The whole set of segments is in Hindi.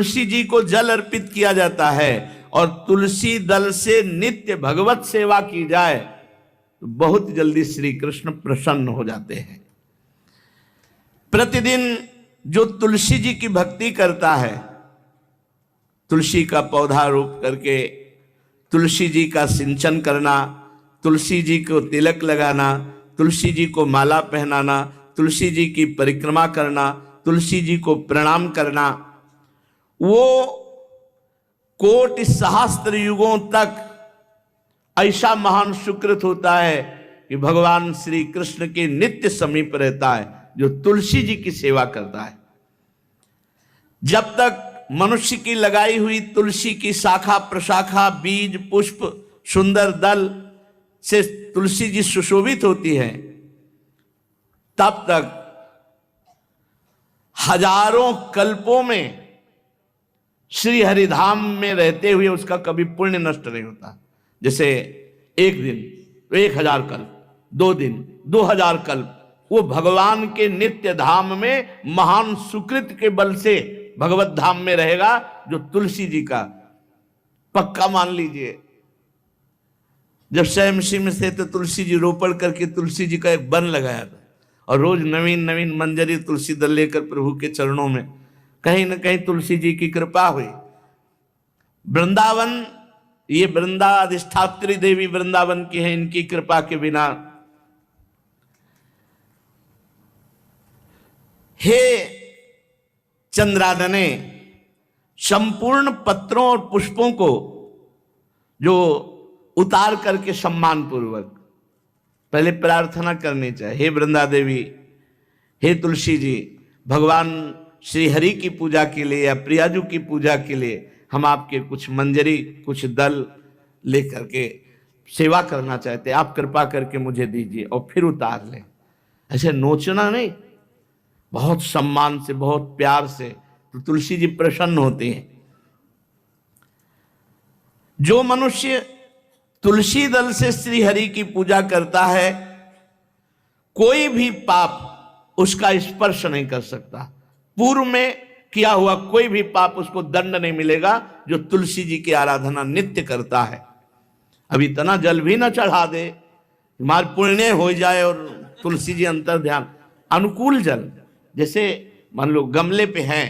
तुलसी जी को जल अर्पित किया जाता है और तुलसी दल से नित्य भगवत सेवा की जाए तो बहुत जल्दी श्री कृष्ण प्रसन्न हो जाते हैं। प्रतिदिन जो तुलसी जी की भक्ति करता है, तुलसी का पौधा रोप करके तुलसी जी का सिंचन करना, तुलसी जी को तिलक लगाना, तुलसी जी को माला पहनाना, तुलसी जी की परिक्रमा करना, तुलसी जी को प्रणाम करना, वो कोटि सहस्त्र युगों तक ऐसा महान सुकृत होता है कि भगवान श्री कृष्ण के नित्य समीप रहता है जो तुलसी जी की सेवा करता है। जब तक मनुष्य की लगाई हुई तुलसी की शाखा प्रशाखा बीज पुष्प सुंदर दल से तुलसी जी सुशोभित होती है, तब तक हजारों कल्पों में श्री हरिधाम में रहते हुए उसका कभी पुण्य नष्ट नहीं होता। जैसे एक दिन 1000 कल्प, 2 दिन 2000 कल्प, वो भगवान के नित्य धाम में महान सुकृत के बल से भगवत धाम में रहेगा जो तुलसी जी का पक्का मान लीजिए। जब स्वयं में से तो तुलसी जी रोपण करके तुलसी जी का एक वन लगाया था और रोज नवीन नवीन मंजरी तुलसी दल लेकर प्रभु के चरणों में, कहीं न कहीं तुलसी जी की कृपा हुई। वृंदावन, ये वृंदा अधिष्ठात्री देवी वृंदावन की है, इनकी कृपा के बिना। हे चंद्रादने, संपूर्ण पत्रों और पुष्पों को जो उतार करके सम्मान पूर्वक पहले प्रार्थना करनी चाहिए, हे वृंदा देवी, हे तुलसी जी, भगवान श्री हरि की पूजा के लिए या प्रियाजू की पूजा के लिए हम आपके कुछ मंजरी कुछ दल लेकर के सेवा करना चाहते हैं, आप कृपा करके मुझे दीजिए, और फिर उतार लें। ऐसे नोचना नहीं, बहुत सम्मान से बहुत प्यार से, तो तुलसी जी प्रसन्न होते हैं। जो मनुष्य तुलसी दल से श्री हरि की पूजा करता है, कोई भी पाप उसका स्पर्श नहीं कर सकता। पूर्व में किया हुआ कोई भी पाप उसको दंड नहीं मिलेगा जो तुलसी जी की आराधना नित्य करता है। अब इतना जल भी ना चढ़ा दे, हमारे पुण्य हो जाए और तुलसी जी अंतर ध्यान, अनुकूल जल, जैसे मान लो गमले पे हैं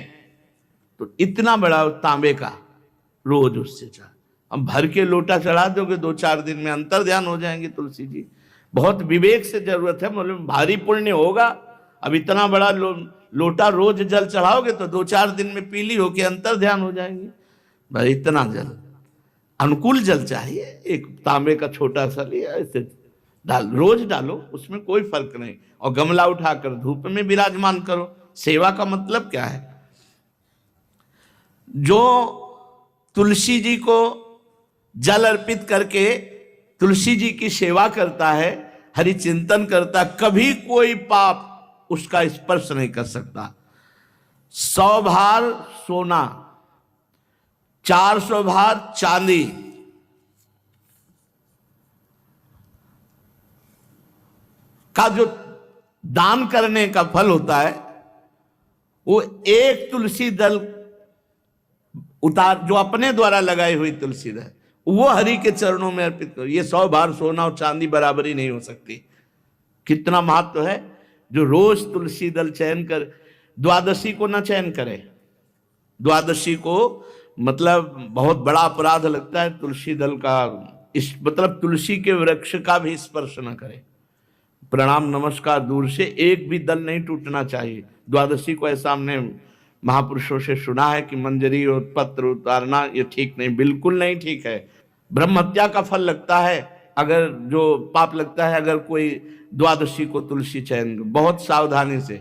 तो इतना बड़ा तांबे का रोज उससे चढ़ा, अब भर के लोटा चढ़ा दोगे 2-4 दिन में अंतर ध्यान हो जाएंगे तुलसी जी। बहुत विवेक से जरूरत है, मतलब भारी पुण्य होगा। अब इतना बड़ा लोटा रोज जल चढ़ाओगे तो 2-4 दिन में पीली होके अंतर ध्यान हो जाएंगे। भाई इतना जल, अनुकूल जल चाहिए। एक तांबे का छोटा सा लिया, ऐसे रोज डालो, उसमें कोई फर्क नहीं, और गमला उठाकर धूप में विराजमान करो। सेवा का मतलब क्या है? जो तुलसी जी को जल अर्पित करके तुलसी जी की सेवा करता है, हरि चिंतन करता, कभी कोई पाप उसका स्पर्श नहीं कर सकता। 100 भार सोना, 400 भार चांदी, का जो दान करने का फल होता है, वो एक तुलसी दल उतार, जो अपने द्वारा लगाई हुई तुलसी दल, वो हरि के चरणों में अर्पित करो। ये 100 भार सोना और चांदी बराबरी नहीं हो सकती। कितना महत्व है। जो रोज तुलसी दल चयन कर, द्वादशी को ना चयन करे, द्वादशी को मतलब बहुत बड़ा अपराध लगता है तुलसी दल का, इस मतलब तुलसी के वृक्ष का भी स्पर्श न करे। प्रणाम नमस्कार दूर से, एक भी दल नहीं टूटना चाहिए। द्वादशी को ऐसा हमने महापुरुषों से सुना है कि मंजरी और पत्र उतारना ये ठीक नहीं, बिल्कुल नहीं ठीक है। ब्रह्म हत्या का फल लगता है, अगर जो पाप लगता है अगर कोई द्वादशी को तुलसी चयन, बहुत सावधानी से।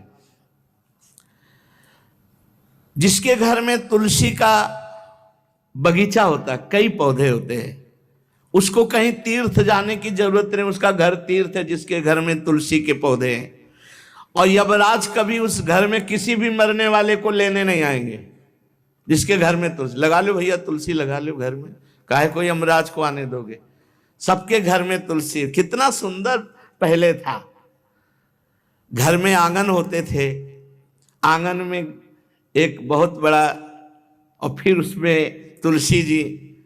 जिसके घर में तुलसी का बगीचा होता है, कई पौधे होते हैं, उसको कहीं तीर्थ जाने की जरूरत नहीं, उसका घर तीर्थ है जिसके घर में तुलसी के पौधे हैं। और यमराज कभी उस घर में किसी भी मरने वाले को लेने नहीं आएंगे जिसके घर में तुलसी। लगा लो भैया तुलसी लगा लो घर में, काहे को यमराज को आने दोगे? सबके घर में तुलसी। कितना सुंदर पहले था। घर में आंगन होते थे, आंगन में एक बहुत बड़ा और फिर उसमें तुलसी जी,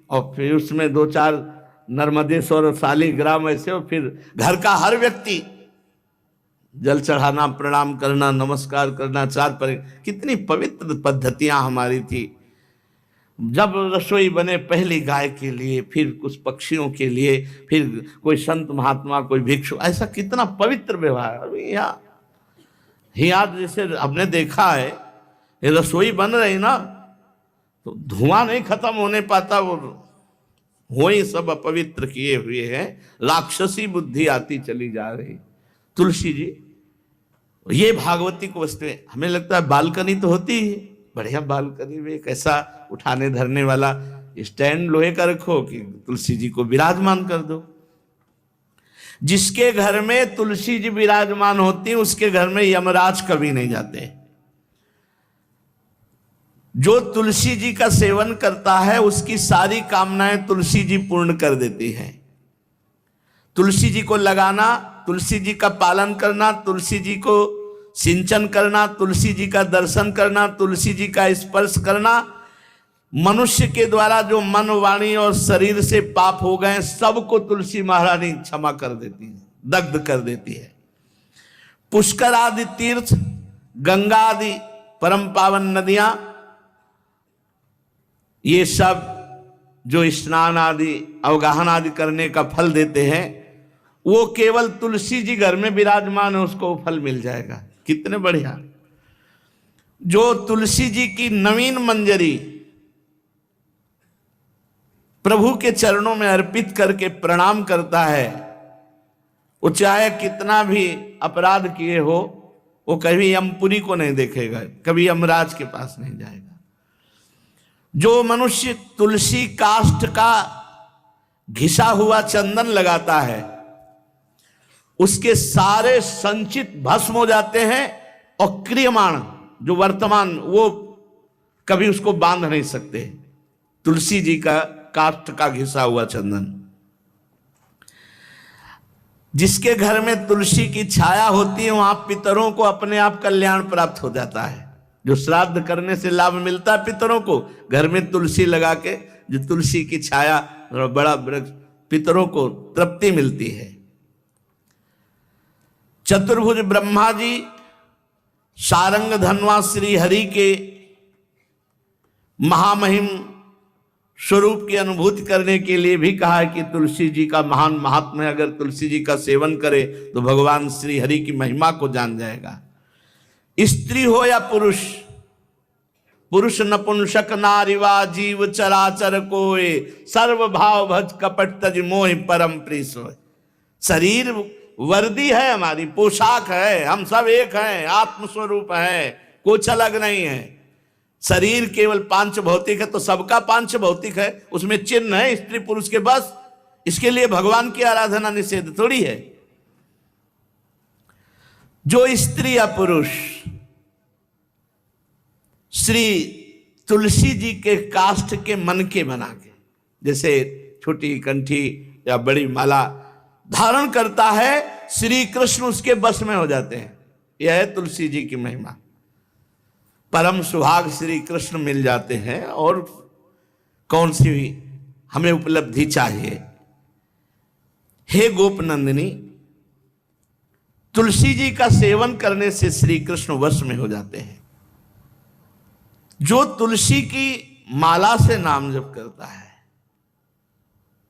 और फिर उसमें 2-4 नर्मदेश्वर और शालिग्राम ऐसे, और फिर घर का हर व्यक्ति जल चढ़ाना, प्रणाम करना, नमस्कार करना, 4 पर। कितनी पवित्र पद्धतियां हमारी थी। जब रसोई बने पहली गाय के लिए, फिर कुछ पक्षियों के लिए, फिर कोई संत महात्मा, कोई भिक्षु, ऐसा कितना पवित्र व्यवहार। अभी यहाँ जैसे हमने देखा है, ये रसोई बन रही ना, तो धुआं नहीं खत्म होने पाता, वो ही सब अपवित्र किए हुए हैं, राक्षसी बुद्धि आती चली जा रही। तुलसी जी, ये भागवती को वस्तुएं, हमें लगता है बालकनी तो होती है, बढ़िया बालकनी में एक ऐसा उठाने धरने वाला स्टैंड लोहे का रखो कि तुलसी जी को विराजमान कर दो। जिसके घर में तुलसी जी विराजमान होती हैं, उसके घर में यमराज कभी नहीं जाते। जो तुलसी जी का सेवन करता है, उसकी सारी कामनाएं तुलसी जी पूर्ण कर देती हैं। तुलसी जी को लगाना, तुलसी जी का पालन करना, तुलसी जी को सिंचन करना, तुलसी जी का दर्शन करना, तुलसी जी का स्पर्श करना, मनुष्य के द्वारा जो मन, वाणी और शरीर से पाप हो गए, सबको तुलसी महारानी क्षमा कर देती है, दग्ध कर देती है। पुष्कर आदि तीर्थ, गंगा आदि परम पावन नदियां, ये सब जो स्नान आदि, अवगाहन आदि करने का फल देते हैं, वो केवल तुलसी जी घर में विराजमान है, उसको वो फल मिल जाएगा। कितने बढ़िया। जो तुलसी जी की नवीन मंजरी प्रभु के चरणों में अर्पित करके प्रणाम करता है, वो चाहे कितना भी अपराध किए हो, वो कभी यमपुरी को नहीं देखेगा, कभी यमराज के पास नहीं जाएगा। जो मनुष्य तुलसी काष्ठ का घिसा हुआ चंदन लगाता है, उसके सारे संचित भस्म हो जाते हैं, और क्रियमाण जो वर्तमान, वो कभी उसको बांध नहीं सकते। तुलसी जी का काष्ठ का घिसा हुआ चंदन, जिसके घर में तुलसी की छाया होती है, वहां पितरों को अपने आप कल्याण प्राप्त हो जाता है। जो श्राद्ध करने से लाभ मिलता है पितरों को, घर में तुलसी लगा के, जो तुलसी की छाया, बड़ा वृक्ष, पितरों को तृप्ति मिलती है। चतुर्भुज ब्रह्मा जी सारंग धनवा श्री हरि के महामहिम स्वरूप की अनुभूति करने के लिए भी कहा है कि तुलसी जी का महान महात्म्य है। अगर तुलसी जी का सेवन करे तो भगवान श्री हरि की महिमा को जान जाएगा। स्त्री हो या पुरुष, पुरुष नपुंसक नारीवा जीव चराचर कोय, सर्व भाव भज कपट तज मोहि परम प्रिय सोय। शरीर वर्दी है, हमारी पोशाक है, हम सब एक हैं, आत्मस्वरूप है, कुछ अलग नहीं है। शरीर केवल पांच भौतिक है तो सबका पांच भौतिक है, उसमें चिन्ह है स्त्री पुरुष के, बस इसके लिए भगवान की आराधना निषेध थोड़ी है। जो स्त्री या पुरुष श्री तुलसी जी के काष्ठ के मनके बना के, जैसे छोटी कंठी या बड़ी माला धारण करता है, श्री कृष्ण उसके बस में हो जाते हैं। यह है तुलसी जी की महिमा। परम सुभाग श्री कृष्ण मिल जाते हैं, और कौन सी हमें उपलब्धि चाहिए। हे गोपनंदिनी, तुलसी जी का सेवन करने से श्री कृष्ण वश में हो जाते हैं। जो तुलसी की माला से नाम जप करता है,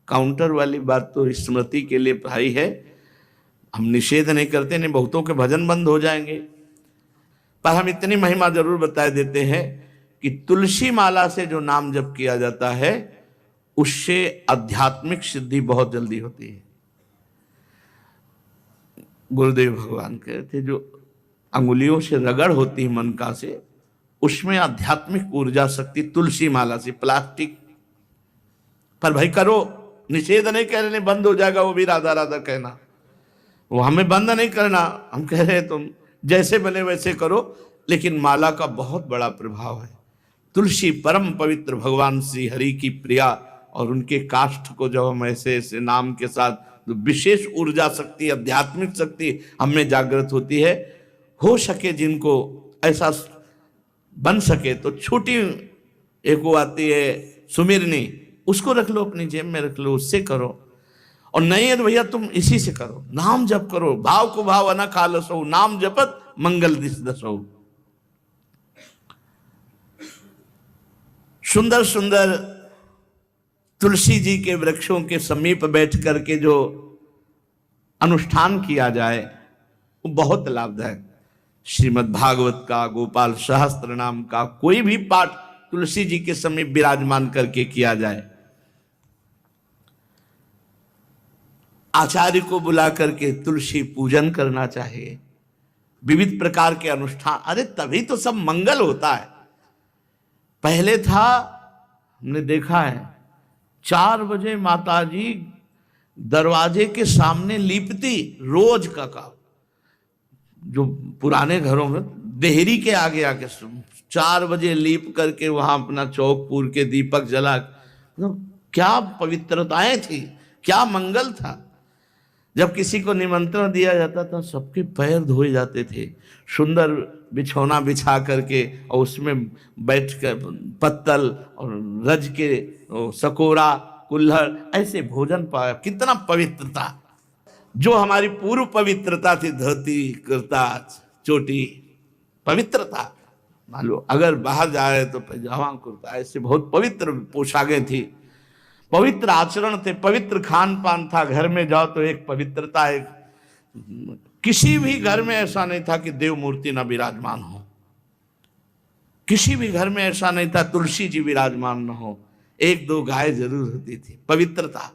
काउंटर वाली बात तो स्मृति के लिए भाई है, हम निषेध नहीं करते, नहीं बहुतों के भजन बंद हो जाएंगे, पर हम इतनी महिमा जरूर बता देते हैं कि तुलसी माला से जो नाम जप किया जाता है, उससे आध्यात्मिक सिद्धि बहुत जल्दी होती है। गुरुदेव भगवान कहते, जो अंगुलियों से रगड़ होती है मन का से, उसमें आध्यात्मिक ऊर्जा शक्ति तुलसी माला से। प्लास्टिक पर भाई करो, निषेध नहीं कह रहे, बंद हो जाएगा वो भी राधा राधा कहना, वो हमें बंद नहीं करना। हम कह रहे हैं तुम जैसे बने वैसे करो, लेकिन माला का बहुत बड़ा प्रभाव है। तुलसी परम पवित्र भगवान श्री हरि की प्रिया, और उनके काष्ठ को जब हम ऐसे ऐसे नाम के साथ, तो विशेष ऊर्जा शक्ति, आध्यात्मिक शक्ति हमें जागृत होती है। हो सके जिनको ऐसा बन सके तो छोटी एक वो आती है सुमिरनी, उसको रख लो अपनी जेब में, रख लो, उससे करो। और नहीं है तो भैया तुम इसी से करो, नाम जप करो, भाव को भाव अना खालसो, नाम जपत मंगल दिस दसो। सुंदर सुंदर तुलसी जी के वृक्षों के समीप बैठ करके जो अनुष्ठान किया जाए वो बहुत लाभदायक। श्रीमद् भागवत का, गोपाल सहस्त्र नाम का कोई भी पाठ तुलसी जी के समीप विराजमान करके किया जाए, आचार्य को बुला करके तुलसी पूजन करना चाहिए, विविध प्रकार के अनुष्ठान, अरे तभी तो सब मंगल होता है। पहले था, हमने देखा है, 4 बजे माताजी दरवाजे के सामने लीपती, रोज का काम। जो पुराने घरों में देहरी के आगे आके 4 बजे लीप करके वहां अपना चौक पूर के दीपक जला, क्या पवित्रताएं थी, क्या मंगल था। जब किसी को निमंत्रण दिया जाता था सबके पैर धोए जाते थे, सुंदर बिछौना बिछा करके और उसमें बैठ कर पत्तल और रज के सकोरा कुल्हड़ ऐसे भोजन पाया, कितना पवित्रता। जो हमारी पूर्व पवित्रता थी, धोती कुर्ता चोटी, पवित्रता। मान लो अगर बाहर जा रहे तो पैजामा कुर्ता, ऐसे बहुत पवित्र पोशाकें थी, पवित्र आचरण थे, पवित्र खान पान था। घर में जाओ तो एक पवित्रता, एक किसी भी घर में ऐसा नहीं था कि देव मूर्ति न विराजमान हो, किसी भी घर में ऐसा नहीं था तुलसी जी विराजमान न हो, 1-2 गाय जरूर होती थी, पवित्रता।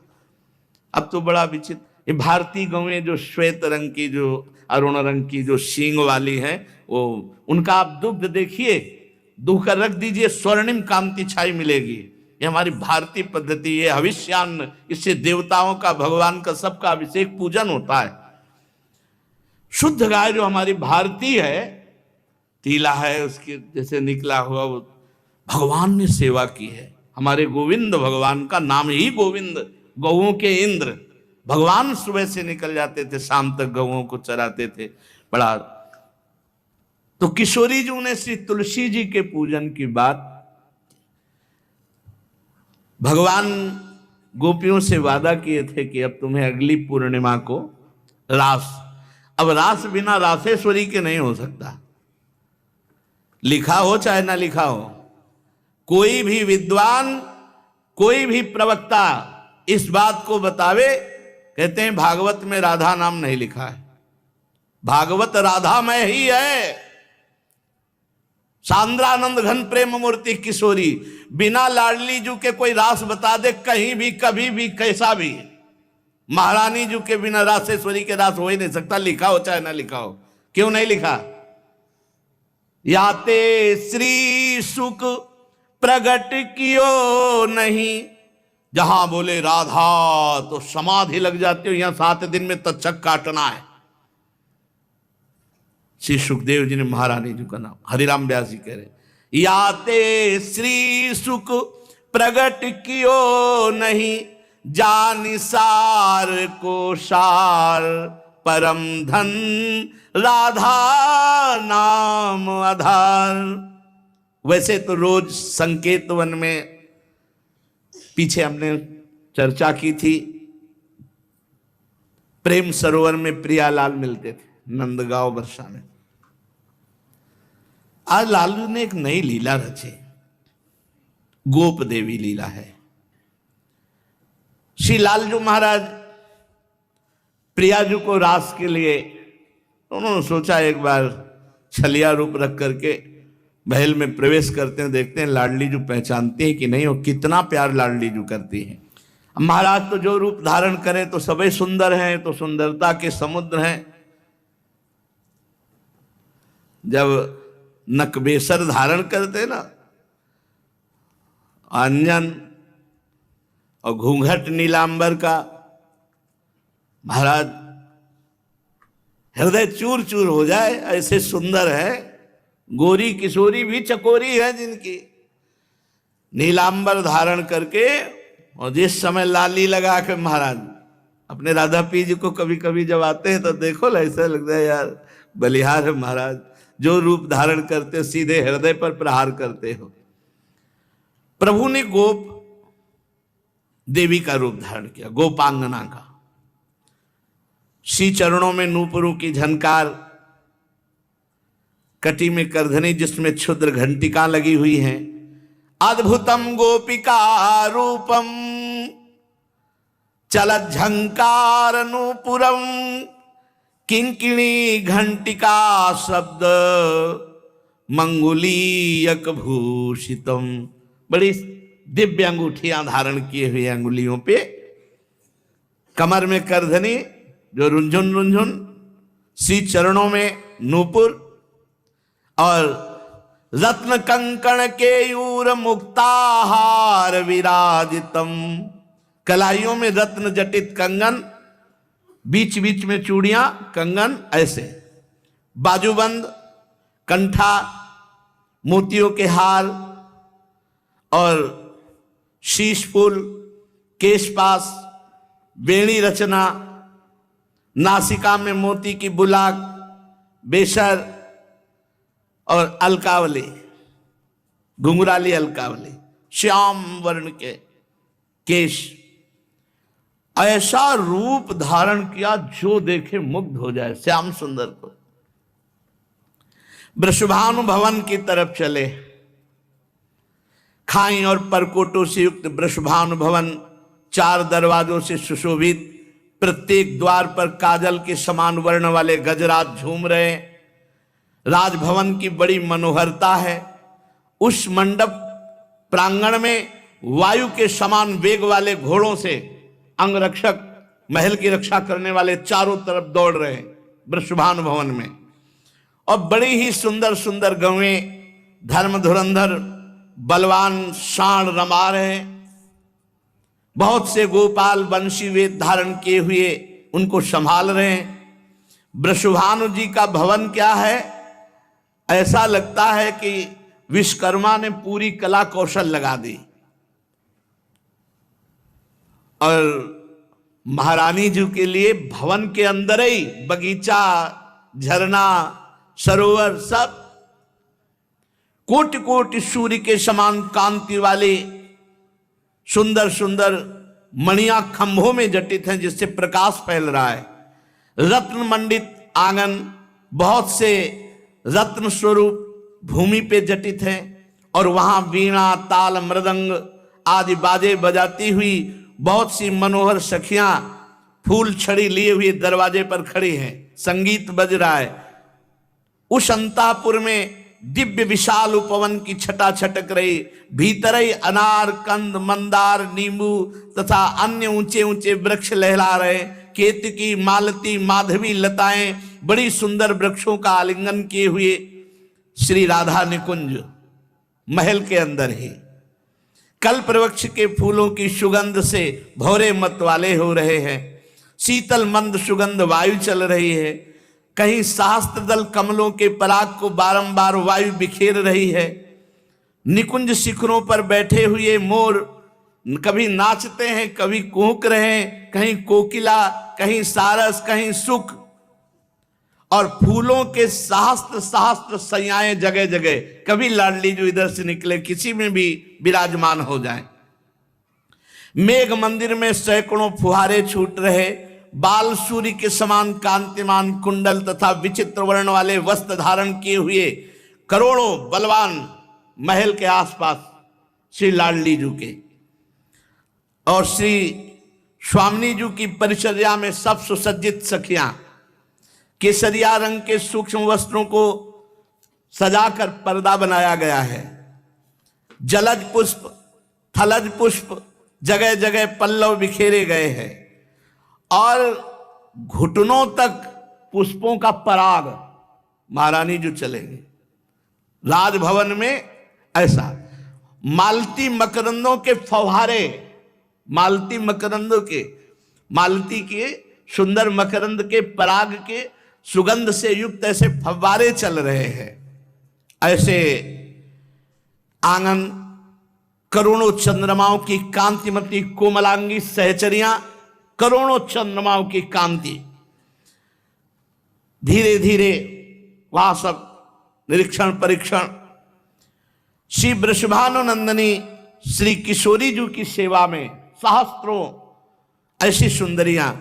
अब तो बड़ा विचित्र, ये भारतीय गौएं जो श्वेत रंग की, जो अरुण रंग की, जो सींग वाली है, वो उनका आप दुग्ध देखिए, दूह कर रख दीजिए, स्वर्णिम कांति छाई मिलेगी। ये हमारी भारतीय पद्धति, ये हविष्यान्न, इससे देवताओं का, भगवान का, सबका अभिषेक पूजन होता है। शुद्ध गाय जो हमारी भारतीय है, तीला है उसके जैसे निकला हुआ, वो भगवान ने सेवा की है। हमारे गोविंद भगवान का नाम ही गोविंद, गौओं के इंद्र। भगवान सुबह से निकल जाते थे, शाम तक गौओं को चराते थे। बड़ा तो किशोरी जी ने श्री तुलसी जी के पूजन की बात, भगवान गोपियों से वादा किए थे कि अब तुम्हें अगली पूर्णिमा को रास, अब रास बिना रासेश्वरी के नहीं हो सकता, लिखा हो चाहे ना लिखा हो। कोई भी विद्वान, कोई भी प्रवक्ता इस बात को बतावे, कहते हैं भागवत में राधा नाम नहीं लिखा है, भागवत राधामय ही है। सांद्रानंद घन प्रेम मूर्ति किशोरी, बिना लाडली जू के कोई रास बता दे कहीं भी, कभी भी, कैसा भी, महारानी जू के बिना रासेश्वरी के रास हो ही नहीं सकता, लिखा हो चाहे ना लिखा हो। क्यों नहीं लिखा? याते श्री सुख प्रगट कियो नहीं, जहां बोले राधा तो समाधि लग जाती हो, यहां 7 दिन में तक्षक काटना है। श्री सुखदेव जी ने महारानी जी का नाम, हरिराम व्यास जी कह रहे, याते श्री सुख प्रगट कियो नहीं, जान सार को सार परम धन, राधा नाम आधार। वैसे तो रोज संकेत वन में पीछे हमने चर्चा की थी, प्रेम सरोवर में प्रियालाल मिलते थे, नंदगांव वर्षा में। आज लालू ने एक नई लीला रची, गोप देवी लीला है। श्री लालजू महाराज प्रियाजू को रास के लिए उन्होंने सोचा एक बार छलिया रूप रख करके महल में प्रवेश करते हैं, देखते हैं लाडली जू पहचानती है कि नहीं, और कितना प्यार लाडली जू करती है। महाराज तो जो रूप धारण करें तो सभी सुंदर हैं, तो सुंदरता के समुद्र हैं। जब नकबेसर धारण करते ना, अंजन और घूंघट नीलांबर का, महाराज हृदय चूर चूर हो जाए, ऐसे सुंदर है। गोरी किशोरी भी चकोरी है जिनकी, नीलांबर धारण करके, और जिस समय लाली लगा के महाराज अपने राधा पी जी को कभी कभी जब आते हैं तो देखो ऐसा लगता है यार बलिहार है महाराज, जो रूप धारण करते हो सीधे हृदय पर प्रहार करते हो। प्रभु ने गोप देवी का रूप धारण किया, गोपांगना का। श्री चरणों में नूपुरों की झनकार, कटी में करधनी जिसमें क्षुद्र घंटिका लगी हुई हैं। अद्भुतम गोपिका रूपम चलत झंकार नूपुरम किंकिणी घंटिका शब्द मंगुलीयक भूषितम। बड़ी दिव्य अंगूठियां धारण किए हुए अंगुलियों पे, कमर में करधनी जो रुंझुन रुंझुन, श्री चरणों में नूपुर और रत्न कंकण के यूर मुक्ताहार विराजितम। कलाइयों में रत्न जटित कंगन, बीच बीच में चूड़ियां कंगन ऐसे, बाजूबंद, कंठा, मोतियों के हार और शीश फूल, केशपास, वेणी रचना, नासिका में मोती की बुलाक, बेसर और अलकावली, घुंघराली अलकावली, श्याम वर्ण के केश। ऐसा रूप धारण किया जो देखे मुग्ध हो जाए श्याम सुंदर को। वृषभानु भवन की तरफ चले। खाई और परकोटों से युक्त वृषभानु भवन 4 दरवाजों से सुशोभित, प्रत्येक द्वार पर काजल के समान वर्ण वाले गजराज झूम रहे। राजभवन की बड़ी मनोहरता है। उस मंडप प्रांगण में वायु के समान वेग वाले घोड़ों से अंगरक्षक महल की रक्षा करने वाले चारों तरफ दौड़ रहे वृषभानु भवन में। और बड़ी ही सुंदर सुंदर गौएं धर्म धुरंधर बलवान शाण रमा रहे। बहुत से गोपाल बंशी वेद धारण किए हुए उनको संभाल रहे हैं। वृषभानु जी का भवन क्या है, ऐसा लगता है कि विश्वकर्मा ने पूरी कला कौशल लगा दी। और महारानी जी के लिए भवन के अंदर ही बगीचा, झरना, सरोवर सब कोटि कोटि सूर्य के समान कांति वाले सुंदर सुंदर मणियां खंभों में जटित हैं, जिससे प्रकाश फैल रहा है। रत्न मंडित आंगन, बहुत से रत्न स्वरूप भूमि पे जटित हैं। और वहां वीणा, ताल, मृदंग आदि बाजे बजाती हुई बहुत सी मनोहर सखियां फूल छड़ी लिए हुए दरवाजे पर खड़ी हैं, संगीत बज रहा है। उस अंतापुर में दिव्य विशाल उपवन की छटा छटक रही। भीतर ही अनार, कंद, मंदार, नींबू तथा अन्य ऊंचे ऊंचे वृक्ष लहला रहे। केतकी, मालती, माधवी लताएं बड़ी सुंदर वृक्षों का आलिंगन किए हुए श्री राधा निकुंज महल के अंदर ही कल्प वृक्ष के फूलों की सुगंध से भौरे मत वाले हो रहे हैं। शीतल मंद सुगंध वायु चल रही है। कहीं सहस्त्र दल कमलों के पराग को बारंबार वायु बिखेर रही है। निकुंज शिखरों पर बैठे हुए मोर कभी नाचते हैं, कभी कूक रहे हैं, कहीं कोकिला, कहीं सारस, कहीं सुख। और फूलों के सहस्त्र सहस्त्र सैयाएं जगह जगह, कभी लाडली जो इधर से निकले किसी में भी विराजमान हो जाएं। मेघ मंदिर में सैकड़ों फुहारे छूट रहे। बाल सूर्य के समान कांतिमान कुंडल तथा विचित्र वर्ण वाले वस्त्र धारण किए हुए करोड़ों बलवान महल के आसपास श्री लाडली जी के और श्री स्वामिनी जी की परिचर्या में सब सुसज्जित सखियां केसरिया रंग के सूक्ष्म वस्त्रों को सजाकर पर्दा बनाया गया है। जलज पुष्प, थलज पुष्प जगह जगह पल्लव बिखेरे गए हैं और घुटनों तक पुष्पों का पराग महारानी जो चलेंगे। राजभवन में ऐसा मालती मकरंदों के फव्वारे, मालती मकरंदों के, मालती के सुंदर मकरंद के पराग के सुगंध से युक्त ऐसे फव्वारे चल रहे हैं। ऐसे आंगन, करोड़ों चंद्रमाओं की कांतिमती कोमलांगी सहचरियां, करोड़ों चंद्रमाओं की कांति। धीरे धीरे वहां सब निरीक्षण परीक्षण। श्री वृषभानु नंदिनी श्री किशोरी जी की सेवा में सहस्त्रों ऐसी सुंदरियां,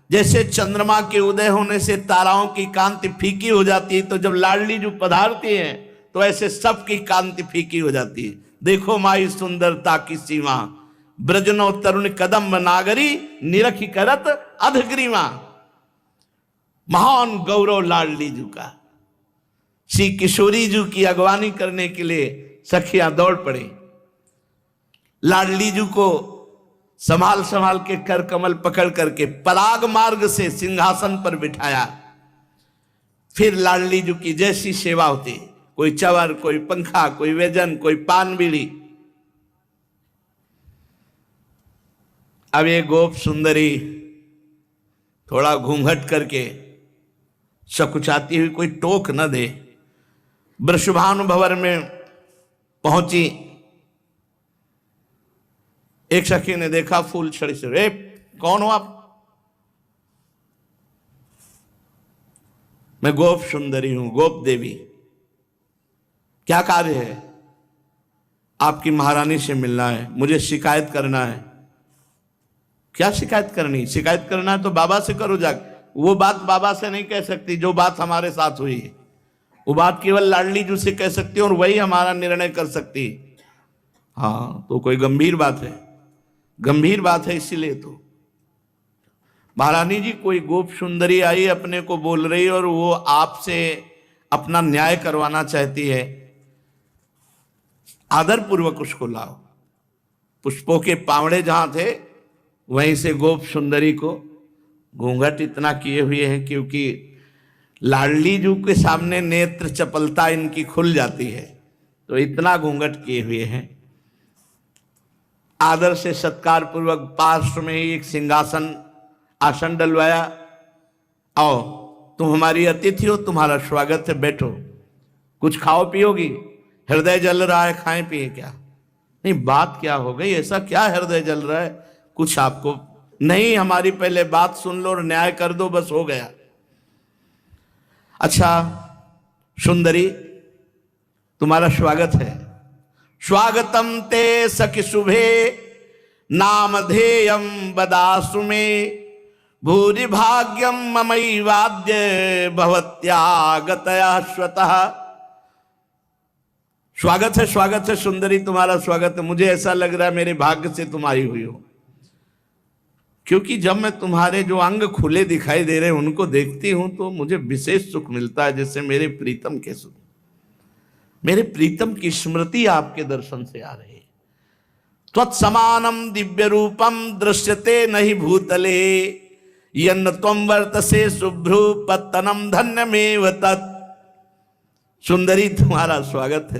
जैसे चंद्रमा के उदय होने से ताराओं की कांति फीकी हो जाती है, तो जब लाडली जी पधारती हैं तो ऐसे सबकी कांति फीकी हो जाती है। देखो माई सुंदरता की सीमा, ब्रजनो तरुण कदम नागरी, निरखी करत अधग्रीवा। महान गौरव लाडली जी का। श्री किशोरी जी की अगवानी करने के लिए सखियां दौड़ पड़ी। लाडली जी को संभाल संभाल के कर कमल पकड़ करके पराग मार्ग से सिंहासन पर बिठाया। फिर लाडली जी की जैसी सेवा होती, कोई चवर, कोई पंखा, कोई व्यजन, कोई पान बीड़ी। अब ये गोप सुंदरी थोड़ा घूंघट करके सकुचाती हुई कोई टोक न दे, वृषभानुभवर में पहुंची। एक सखी ने देखा फूल छड़ी से, रे कौन हो आप? मैं गोप सुंदरी हूं, गोप देवी। क्या कार्य है? आपकी महारानी से मिलना है, मुझे शिकायत करना है। क्या शिकायत करनी? शिकायत करना है तो बाबा से करो जाकर। वो बात बाबा से नहीं कह सकती जो बात हमारे साथ हुई है, वो बात केवल लाडली जी से कह सकती है और वही हमारा निर्णय कर सकती है। हाँ, तो कोई गंभीर बात है, गंभीर बात है, इसीलिए तो महारानी जी कोई गोप सुंदरी आई अपने को बोल रही और वो आपसे अपना न्याय करवाना चाहती है। आदर पूर्वक उसको लाओ। पुष्पों के पावड़े जहां थे वहीं से गोप सुंदरी को घूंघट इतना किए हुए हैं, क्योंकि लाडली जी के सामने नेत्र चपलता इनकी खुल जाती है, तो इतना घूंघट किए हुए हैं। आदर से सत्कार पूर्वक पार्श्व में ही एक सिंहासन आसन डलवाया। आओ, तुम हमारी अतिथि हो, तुम्हारा स्वागत है, बैठो। कुछ खाओ पियोगी? हृदय जल रहा है, खाएं पिए क्या? नहीं, बात क्या हो गई? ऐसा क्या हृदय जल रहा है? कुछ आपको नहीं, हमारी पहले बात सुन लो और न्याय कर दो, बस हो गया। अच्छा सुंदरी, तुम्हारा स्वागत है। स्वागतम ते सखि शुभे नामधेयम बदासु में, भूरि भाग्यम ममई वाद्य भवत्यागतया स्वतः। स्वागत है, स्वागत है सुंदरी, तुम्हारा स्वागत है। मुझे ऐसा लग रहा है मेरे भाग्य से तुम आई हुई हो, क्योंकि जब मैं तुम्हारे जो अंग खुले दिखाई दे रहे हैं उनको देखती हूं तो मुझे विशेष सुख मिलता है, जैसे मेरे प्रीतम के सुख, मेरे प्रीतम की स्मृति आपके दर्शन से आ रही है। त्वत्समानम दिव्य रूपम दृश्यते नहीं भूतले, यन्न त्वं वर्तसे शुभ्रू पत्तनम धन्यमेव तत्। सुंदरी, तुम्हारा स्वागत है।